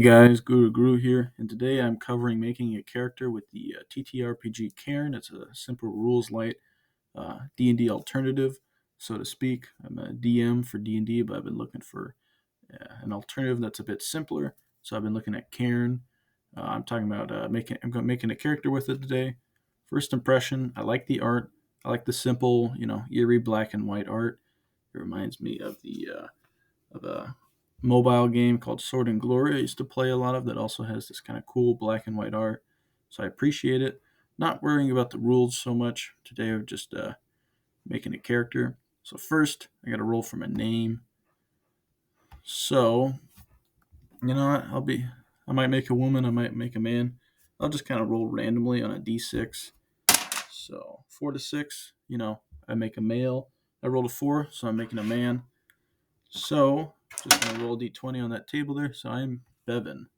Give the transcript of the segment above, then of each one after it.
Hey guys, Guru here, and today I'm covering making a character with the TTRPG Cairn. It's a simple rules light D&D alternative, so to speak. I'm a DM for D&D, but I've been looking for an alternative that's a bit simpler. So I've been looking at Cairn. I'm talking about making a character with it today. First impression, I like the art. I like the simple, eerie black and white art. It reminds me of a mobile game called Sword and Glory I used to play a lot of that also has this kind of cool black and white art. So I appreciate it. Not worrying about the rules so much today. Of just making a character. So first, I got to roll from a name. So you know what? I might make a woman. I might make a man. I'll just kind of roll randomly on a d6. So 4 to 6. I make a male. I rolled a 4, so I'm making a man. So just gonna roll a d20 on that table there. So I'm Bevan.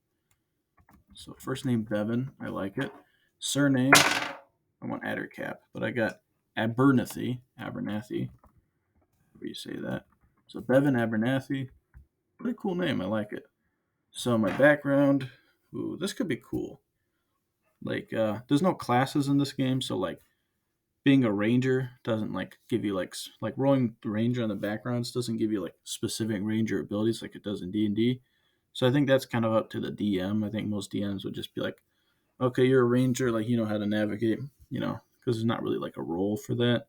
So first name Bevan, I like it. Surname, I want Addercap, but I got Abernathy, where you say that. So Bevan Abernathy, pretty cool name, I like it. So my background, ooh, this could be cool. Like, there's no classes in this game, so like being a ranger doesn't like give you like rolling the ranger on the backgrounds doesn't give you like specific ranger abilities like it does in D&D. So I think that's kind of up to the DM. I think most DMs would just be like, okay, you're a ranger, like you know how to navigate, because there's not really like a role for that.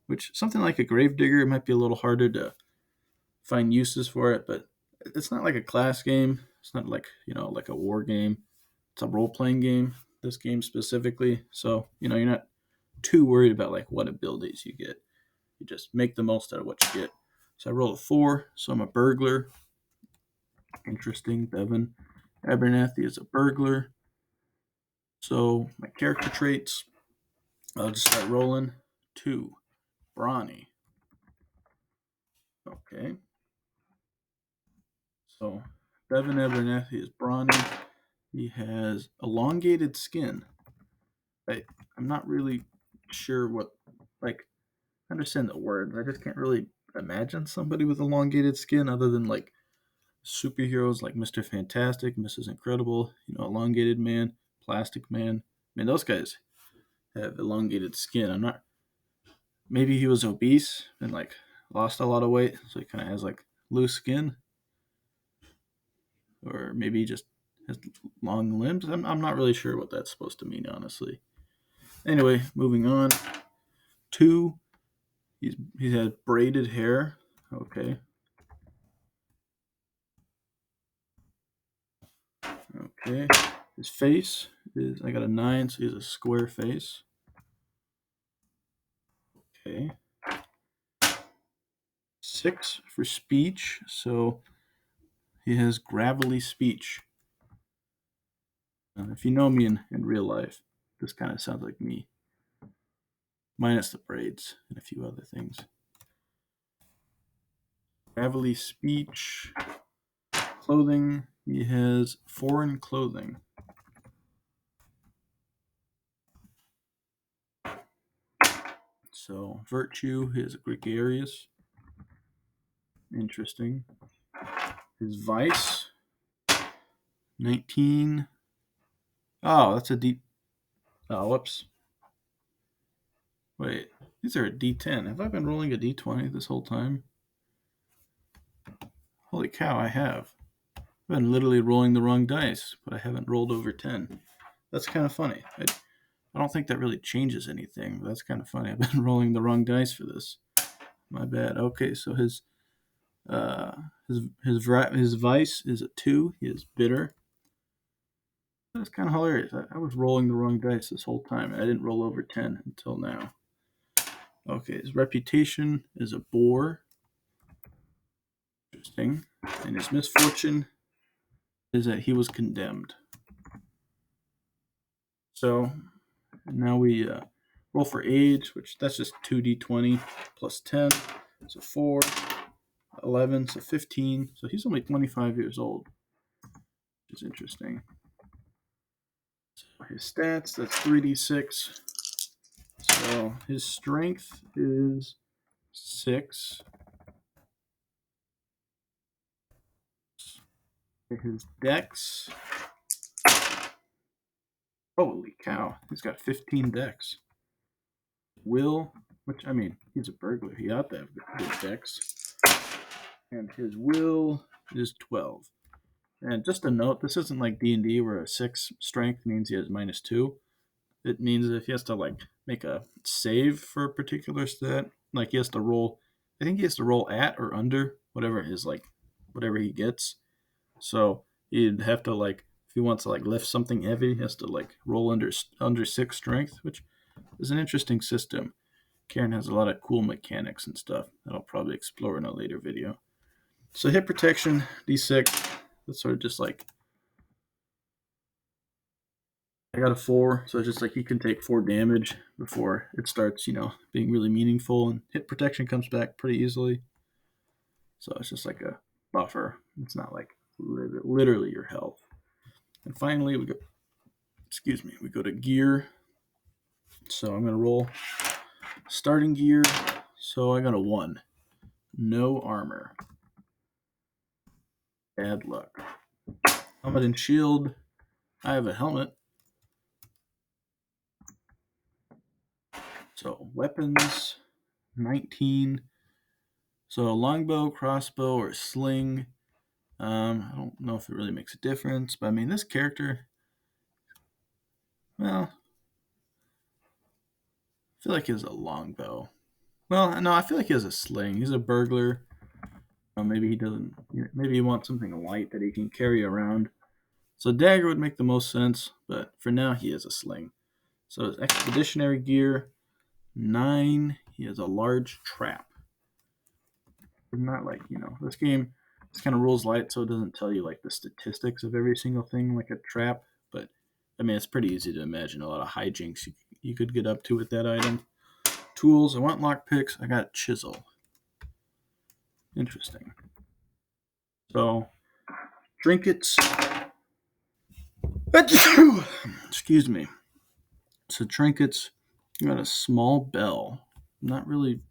Which something like a gravedigger, it might be a little harder to find uses for it, but it's not like a class game. It's not like like a war game. It's a role playing game. This game specifically, so you're not too worried about like what abilities you get. You just make the most out of what you get. So I roll a 4, so I'm a burglar. Interesting, Bevan Abernathy is a burglar. So my character traits, I'll just start rolling. 2, brawny. Okay. So Bevan Abernathy is brawny. He has elongated skin. I'm not really sure what, like, I understand the words. I just can't really imagine somebody with elongated skin other than like superheroes like Mr. Fantastic, Mrs. Incredible, elongated man, plastic man. I mean, those guys have elongated skin. I'm not, maybe he was obese and like lost a lot of weight, so he kind of has like loose skin, or maybe he just has long limbs. I'm not really sure what that's supposed to mean, honestly. Anyway, moving on. 2, he had braided hair. Okay. Okay. His face is, I got a 9, so he has a square face. Okay. 6 for speech, so he has gravelly speech. If you know me in real life, this kind of sounds like me, minus the braids and a few other things. Gravelly speech. Clothing, he has foreign clothing. So virtue, he is gregarious. Interesting. His vice, 19. Oh, that's a D. Oh, whoops. Wait, these are a D10. Have I been rolling a D20 this whole time? Holy cow, I have. I've been literally rolling the wrong dice, but I haven't rolled over 10. That's kind of funny. I don't think that really changes anything, but that's kind of funny. I've been rolling the wrong dice for this. My bad. Okay, so uh his vice is a 2. He is bitter. That's kind of hilarious. I was rolling the wrong dice this whole time, and I didn't roll over 10 until now. Okay, his reputation is a bore. Interesting. And his misfortune is that he was condemned. So now we roll for age, which that's just 2d20 plus 10. So 4, 11, so 15. So he's only 25 years old, which is interesting. So his stats, that's 3d6. So his strength is 6. His dex. Holy cow! He's got 15 dex. Will, which I mean, he's a burglar. He ought to have good dex. And his will is 12. And just a note, this isn't like D&D where a 6 strength means he has -2. It means if he has to like make a save for a particular stat, like he has to roll, I think he has to roll at or under whatever his like whatever he gets. So he'd have to like if he wants to like lift something heavy, he has to like roll under 6 strength, which is an interesting system. Cairn has a lot of cool mechanics and stuff that I'll probably explore in a later video. So hit protection, D6, that's sort of just like I got a 4, so it's just like he can take 4 damage before it starts, being really meaningful. And hit protection comes back pretty easily. So it's just like a buffer. It's not like literally your health. And finally, we go to gear. So I'm going to roll starting gear. So I got a 1. No armor. Bad luck. Helmet and shield. I have a helmet. So weapons, 19. So a longbow, crossbow, or sling. I don't know if it really makes a difference, but I mean, this character, well, I feel like he has a longbow. Well, no, I feel like he has a sling. He's a burglar. Maybe he doesn't. Maybe he wants something light that he can carry around. So dagger would make the most sense, but for now he has a sling. So his expeditionary gear, 9. He has a large trap. Not like this game. It's kind of rules light, so it doesn't tell you like the statistics of every single thing like a trap. But I mean, it's pretty easy to imagine a lot of hijinks you could get up to with that item. Tools. I want lockpicks. I got chisel. Interesting. So trinkets. Excuse me. So trinkets. I got a small bell. I'm not really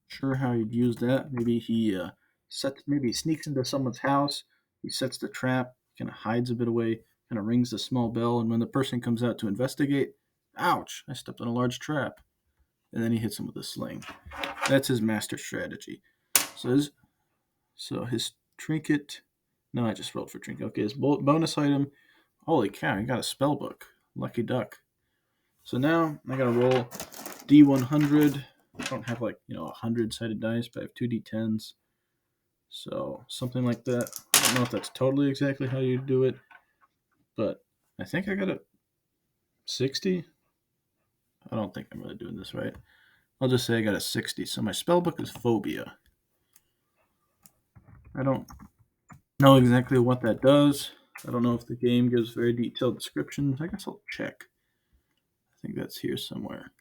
sure how you'd use that. Maybe he maybe he sneaks into someone's house. He sets the trap, kind of hides a bit away, kind of rings the small bell, and when the person comes out to investigate, ouch! I stepped on a large trap, and then he hits him with a sling. That's his master strategy. So his trinket. No, I just rolled for trinket. Okay, his bonus item. Holy cow! He got a spell book. Lucky duck. So now I gotta roll D100. I don't have 100-sided dice, but I have 2d10s. So something like that. I don't know if that's totally exactly how you do it, but I think I got a 60. I don't think I'm really doing this right. I'll just say I got a 60. So my spellbook is phobia. I don't know exactly what that does. I don't know if the game gives very detailed descriptions. I guess I'll check. I think that's here somewhere.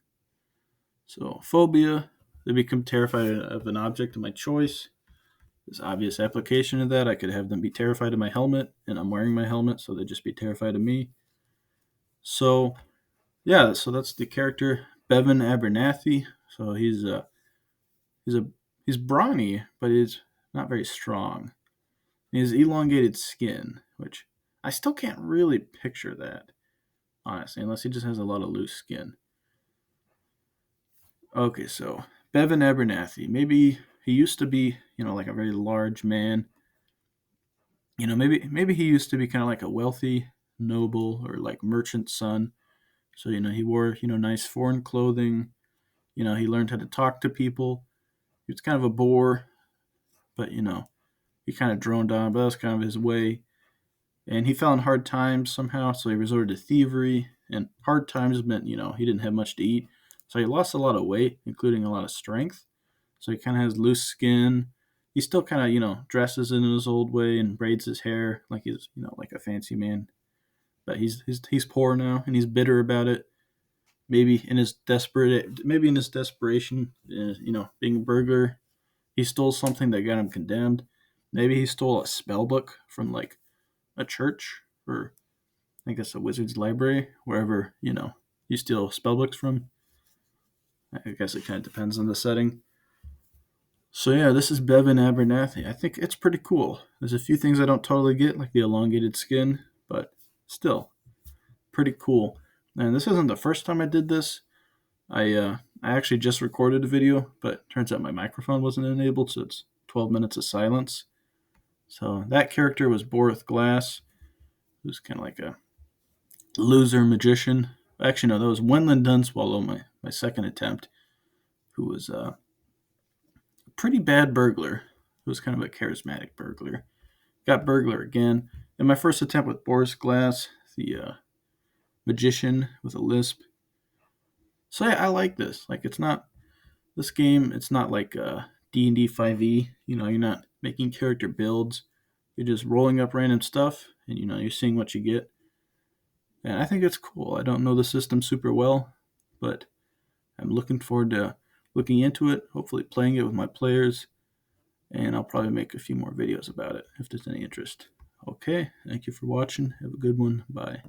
So phobia, they become terrified of an object of my choice. There's obvious application of that. I could have them be terrified of my helmet, and I'm wearing my helmet, so they'd just be terrified of me. So, yeah, so that's the character Bevan Abernathy. So he's brawny, but he's not very strong. He has elongated skin, which I still can't really picture that, honestly, unless he just has a lot of loose skin. Okay, so Bevan Abernathy. Maybe he used to be, like a very large man. Maybe he used to be kind of like a wealthy noble or like merchant son. So, he wore, nice foreign clothing. He learned how to talk to people. He was kind of a bore, but, he kind of droned on, but that was kind of his way. And he fell in hard times somehow, so he resorted to thievery. And hard times meant, he didn't have much to eat. So he lost a lot of weight, including a lot of strength. So he kind of has loose skin. He still kind of, dresses in his old way and braids his hair like he's, like a fancy man. But he's poor now, and he's bitter about it. Maybe in his desperation, being a burglar, he stole something that got him condemned. Maybe he stole a spell book from like a church or I guess a wizard's library, wherever you steal spell books from. I guess it kind of depends on the setting. So yeah, this is Bevan Abernathy. I think it's pretty cool. There's a few things I don't totally get, like the elongated skin, but still pretty cool. And this isn't the first time I did this. I actually just recorded a video, but turns out my microphone wasn't enabled, so it's 12 minutes of silence. So that character was Borith Glass, who's kind of like a loser magician. Actually, no, that was Wenland Dunswallow, my second attempt, who was a pretty bad burglar. Who was kind of a charismatic burglar. Got burglar again. In my first attempt with Boris Glass, the magician with a lisp. So yeah, I like this. Like, it's not this game. It's not like D&D 5e. You know, you're not making character builds. You're just rolling up random stuff, and you're seeing what you get. And I think it's cool. I don't know the system super well, but I'm looking forward to looking into it. Hopefully, playing it with my players, and I'll probably make a few more videos about it if there's any interest. Okay, thank you for watching. Have a good one. Bye.